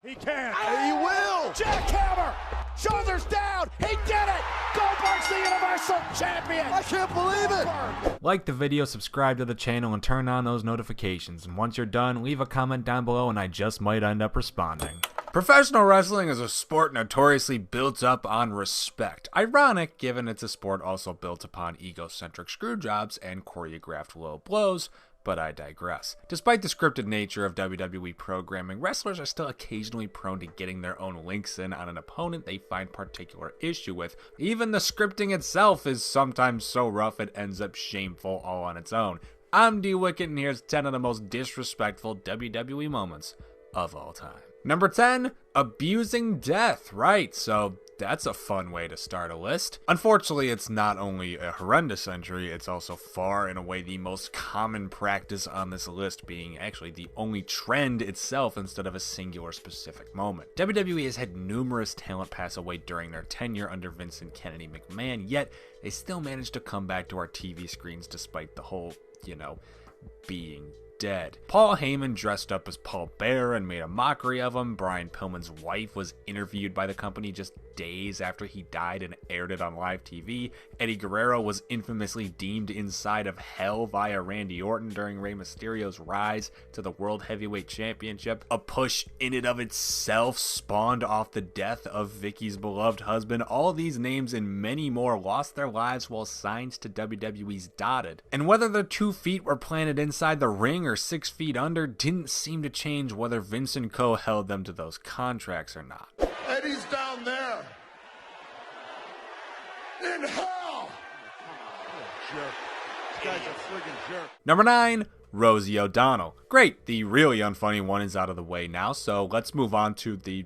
He can. He will. Jackhammer. Shoulders down. He did it. Goldberg's the Universal Champion. I can't believe it. Like the video, subscribe to the channel, and turn on those notifications. And once you're done, leave a comment down below and I just might end up responding. Professional wrestling is a sport notoriously built up on respect. Ironic, given it's a sport also built upon egocentric screwjobs and choreographed low blows, but I digress. Despite the scripted nature of WWE programming, wrestlers are still occasionally prone to getting their own links in on an opponent they find particular issue with. Even the scripting itself is sometimes so rough it ends up shameful all on its own. I'm D-Wicket, and here's 10 of the most disrespectful WWE moments of all time. Number 10, abusing death. Right, so that's a fun way to start a list. Unfortunately, it's not only a horrendous entry, it's also far and away the most common practice on this list, being actually the only trend itself instead of a singular specific moment. WWE has had numerous talent pass away during their tenure under Vincent Kennedy McMahon, yet they still managed to come back to our TV screens despite the whole, being dead. Paul Heyman dressed up as Paul Bearer and made a mockery of him. Brian Pillman's wife was interviewed by the company just days after he died and aired it on live TV. Eddie Guerrero was infamously deemed inside of hell via Randy Orton during Rey Mysterio's rise to the World Heavyweight Championship. A push in and of itself spawned off the death of Vicky's beloved husband. All these names and many more lost their lives while signs to WWE's dotted. And whether their 2 feet were planted inside the ring or 6 feet under didn't seem to change whether Vince & Co. held them to those contracts or not. Eddie's down there. In hell! Jerk. This guy's a friggin' jerk. Number 9, Rosie O'Donnell. Great, the really unfunny one is out of the way now, so let's move on to the,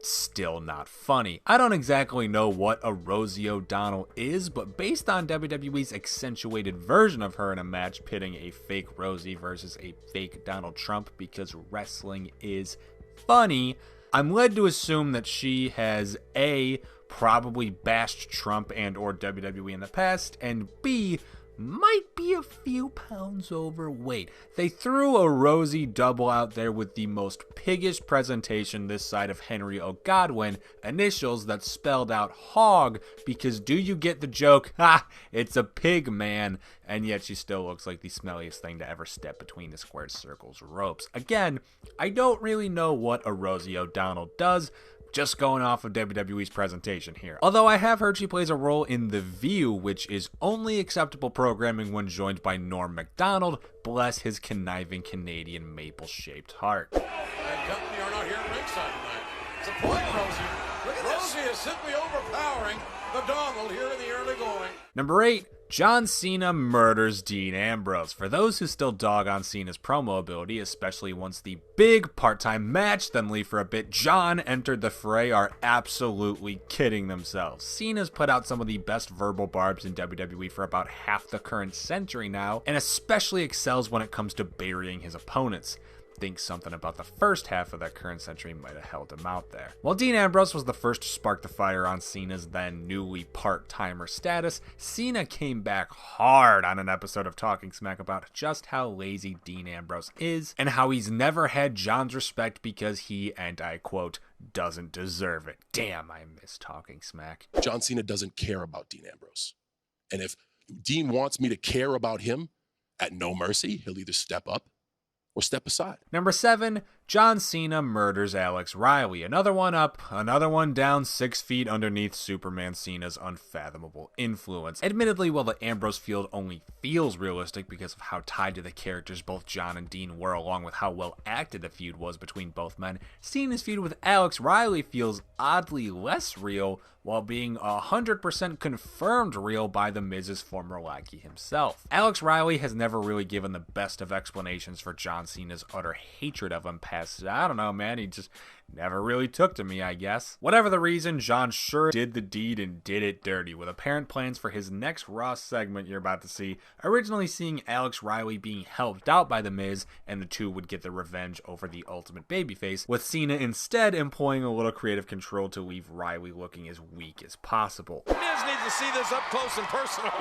still not funny. I don't exactly know what a Rosie O'Donnell is, but based on WWE's accentuated version of her in a match pitting a fake Rosie versus a fake Donald Trump because wrestling is funny, I'm led to assume that she has A, probably bashed Trump and or WWE in the past, and B, might be a few pounds overweight. They threw a Rosie double out there with the most piggish presentation this side of Henry O'Godwin, initials that spelled out hog, because do you get the joke? Ha! It's a pig, man. And yet she still looks like the smelliest thing to ever step between the squared circle's ropes. Again, I don't really know what a Rosie O'Donnell does, just going off of WWE's presentation here. Although I have heard she plays a role in The View, which is only acceptable programming when joined by Norm Macdonald, bless his conniving Canadian maple-shaped heart. And company are not here at ringside tonight. Support Rosie. Look at Rosie is simply overpowering the Donald here in the early going. Number 8, John Cena murders Dean Ambrose. For those who still dog on Cena's promo ability, especially once the big part-time match then leave for a bit, John entered the fray, are absolutely kidding themselves. Cena's put out some of the best verbal barbs in WWE for about half the current century now, and especially excels when it comes to burying his opponents. Think something about the first half of that current century might have held him out there. While Dean Ambrose was the first to spark the fire on Cena's then newly part-timer status, Cena came back hard on an episode of Talking Smack about just how lazy Dean Ambrose is and how he's never had John's respect because he, and I quote, doesn't deserve it. Damn, I miss Talking Smack. John Cena doesn't care about Dean Ambrose. And if Dean wants me to care about him, at no mercy, he'll either step up or step aside. Number 7, John Cena murders Alex Riley. Another one up, another one down 6 feet underneath Superman Cena's unfathomable influence. Admittedly, while the Ambrose feud only feels realistic because of how tied to the characters both John and Dean were, along with how well acted the feud was between both men, Cena's feud with Alex Riley feels oddly less real, while being 100% confirmed real by The Miz's former lackey himself. Alex Riley has never really given the best of explanations for John Cena's utter hatred of him past, I don't know, man, he just never really took to me, I guess. Whatever the reason, John sure did the deed and did it dirty, with apparent plans for his next Raw segment you're about to see, originally seeing Alex Riley being helped out by The Miz, and the two would get the revenge over the Ultimate Babyface, with Cena instead employing a little creative control to leave Riley looking as weak as possible. Miz needs to see this up close and personal.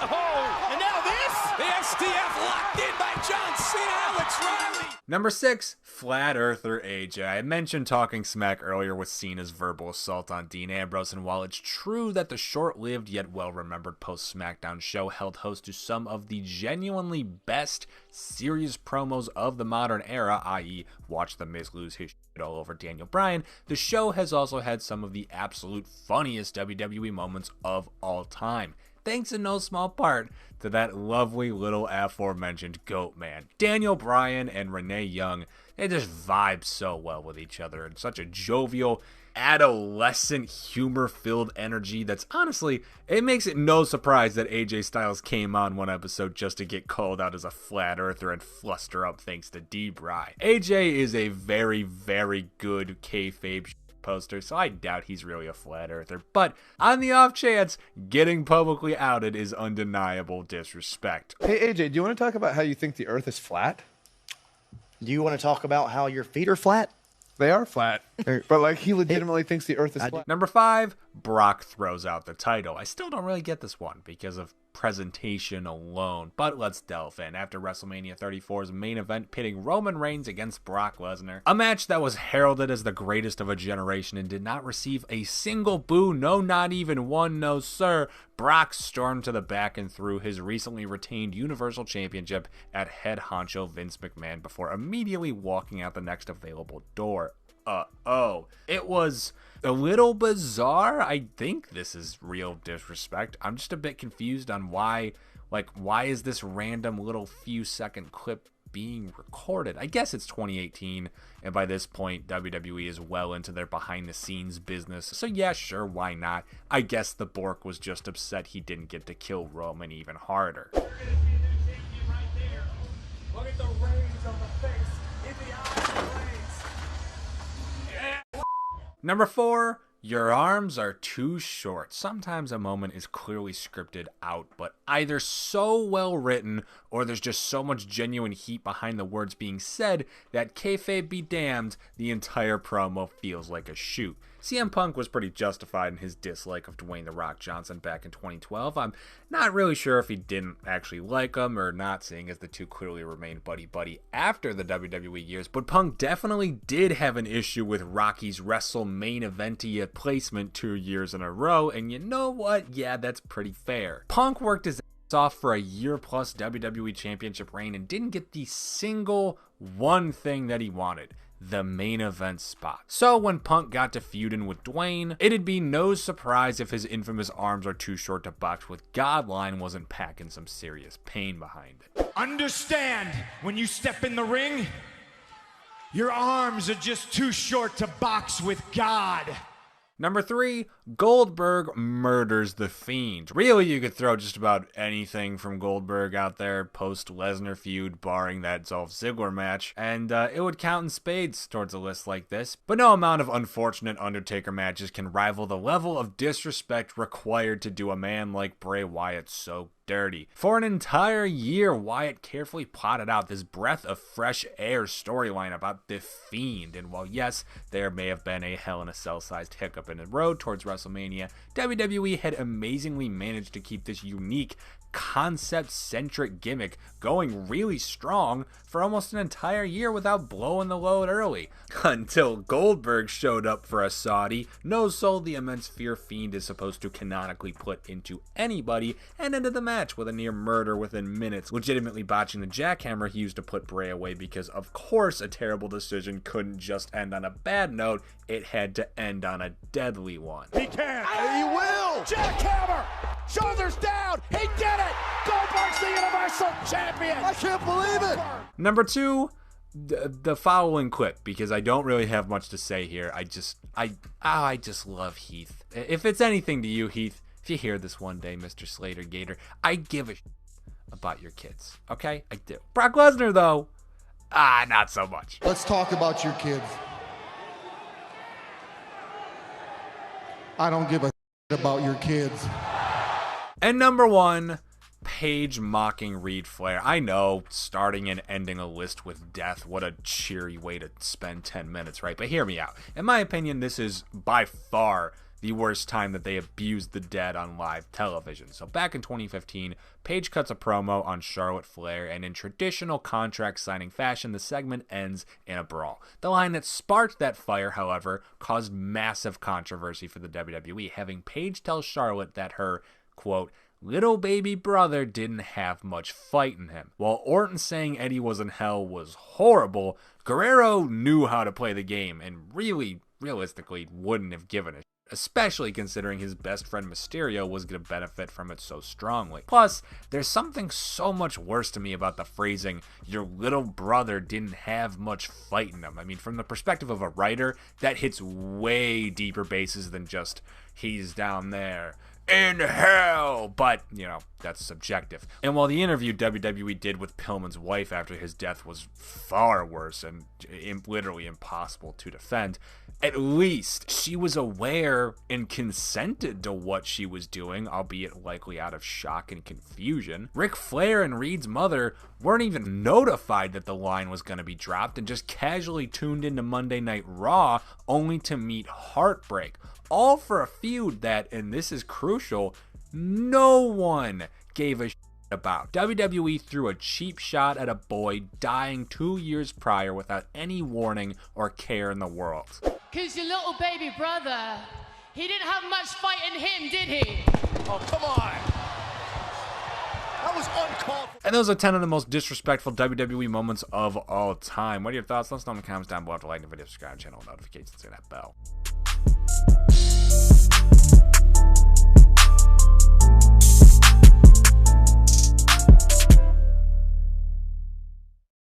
Oh, and now this? The STF locked in by John Cena, Alex Riley. Number 6, Flat Earther AJ. I mentioned talking smack earlier with Cena's verbal assault on Dean Ambrose, and while it's true that the short-lived yet well-remembered post-SmackDown show held host to some of the genuinely best serious promos of the modern era, i.e. watch The Miz lose his shit all over Daniel Bryan, the show has also had some of the absolute funniest WWE moments of all time. Thanks in no small part to that lovely little aforementioned GOAT man. Daniel Bryan and Renee Young, they just vibe so well with each other in such a jovial, adolescent, humor-filled energy that's honestly, it makes it no surprise that AJ Styles came on one episode just to get called out as a flat earther and fluster up thanks to D-Bry. AJ is a very, very good kayfabe poster, so I doubt he's really a flat earther, but on the off chance, getting publicly outed is undeniable disrespect. Hey, AJ, do you want to talk about how you think the earth is flat? Do you want to talk about how your feet are flat? They are flat, but like he legitimately thinks the earth is flat. Number 5, Brock throws out the title. I still don't really get this one because of presentation alone, but let's delve in. After WrestleMania 34's main event pitting Roman Reigns against Brock Lesnar, a match that was heralded as the greatest of a generation and did not receive a single boo, no, not even one, no sir, Brock stormed to the back and threw his recently retained Universal Championship at head honcho Vince McMahon before immediately walking out the next available door. It was a little bizarre. I think this is real disrespect. I'm just a bit confused on why is this random little few second clip being recorded? I guess it's 2018, and by this point, WWE is well into their behind the scenes business. So yeah, sure, why not? I guess the Bork was just upset he didn't get to kill Roman even harder. Look at the rage on the face, in the eyes of Reigns. Number 4, your arms are too short. Sometimes a moment is clearly scripted out, but either so well written or there's just so much genuine heat behind the words being said that kayfabe be damned, the entire promo feels like a shoot. CM Punk was pretty justified in his dislike of Dwayne "The Rock" Johnson back in 2012. I'm not really sure if he didn't actually like him or not, seeing as the two clearly remained buddy-buddy after the WWE years, but Punk definitely did have an issue with Rocky's Wrestle main eventia placement 2 years in a row, and you know what? Yeah, that's pretty fair. Punk worked his ass off for a year-plus WWE Championship reign and didn't get the single one thing that he wanted: the main event spot. So when Punk got to feuding with Dwayne, it'd be no surprise if his infamous arms are too short to box with God line wasn't packing some serious pain behind it. Understand, when you step in the ring, your arms are just too short to box with God. Number 3, Goldberg murders The Fiend. Really, you could throw just about anything from Goldberg out there post-Lesnar feud, barring that Dolph Ziggler match, and it would count in spades towards a list like this. But no amount of unfortunate Undertaker matches can rival the level of disrespect required to do a man like Bray Wyatt so dirty. For an entire year, Wyatt carefully plotted out this breath of fresh air storyline about The Fiend, and while yes, there may have been a Hell in a Cell-sized hiccup in the road towards WrestleMania, WWE had amazingly managed to keep this unique, concept-centric gimmick going really strong for almost an entire year without blowing the load early. Until Goldberg showed up for a Saudi, no-sold the immense fear Fiend is supposed to canonically put into anybody, and ended the match with a near murder within minutes, legitimately botching the jackhammer he used to put Bray away because of course a terrible decision couldn't just end on a bad note, it had to end on a deadly one. He can. He will. Jackhammer. Shoulders down. He did it. Goldberg's the Universal Champion. I can't believe it. Number 2, the following clip, because I don't really have much to say here. I just love Heath. If it's anything to you, Heath, if you hear this one day, Mr. Slater Gator, I give a about your kids. Okay? I do. Brock Lesnar, though, not so much. Let's talk about your kids. I don't give a about your kids. And number 1, Paige mocking Reed Flair. I know, starting and ending a list with death, what a cheery way to spend 10 minutes, right? But hear me out. In my opinion, this is by far the worst time that they abused the dead on live television. So back in 2015, Paige cuts a promo on Charlotte Flair, and in traditional contract signing fashion, the segment ends in a brawl. The line that sparked that fire, however, caused massive controversy for the WWE, having Paige tell Charlotte that her, quote, little baby brother didn't have much fight in him. While Orton saying Eddie was in hell was horrible, Guerrero knew how to play the game and realistically wouldn't have given a shit, especially considering his best friend Mysterio was going to benefit from it so strongly. Plus, there's something so much worse to me about the phrasing, your little brother didn't have much fight in him. I mean, from the perspective of a writer, that hits way deeper bases than just, he's down there in hell, but, you know, that's subjective. And while the interview WWE did with Pillman's wife after his death was far worse and literally impossible to defend, at least she was aware and consented to what she was doing, albeit likely out of shock and confusion. Ric Flair and Reed's mother weren't even notified that the line was going to be dropped and just casually tuned into Monday Night Raw only to meet heartbreak. All for a feud that, and this is crucial, no one gave a shit about. WWE threw a cheap shot at a boy dying 2 years prior without any warning or care in the world. Cause your little baby brother, he didn't have much fight in him, did he? Oh, come on. That was uncalled for. And those are 10 of the most disrespectful WWE moments of all time. What are your thoughts? Let us know in the comments down below. After liking the video, subscribe to the channel, notifications, and that bell.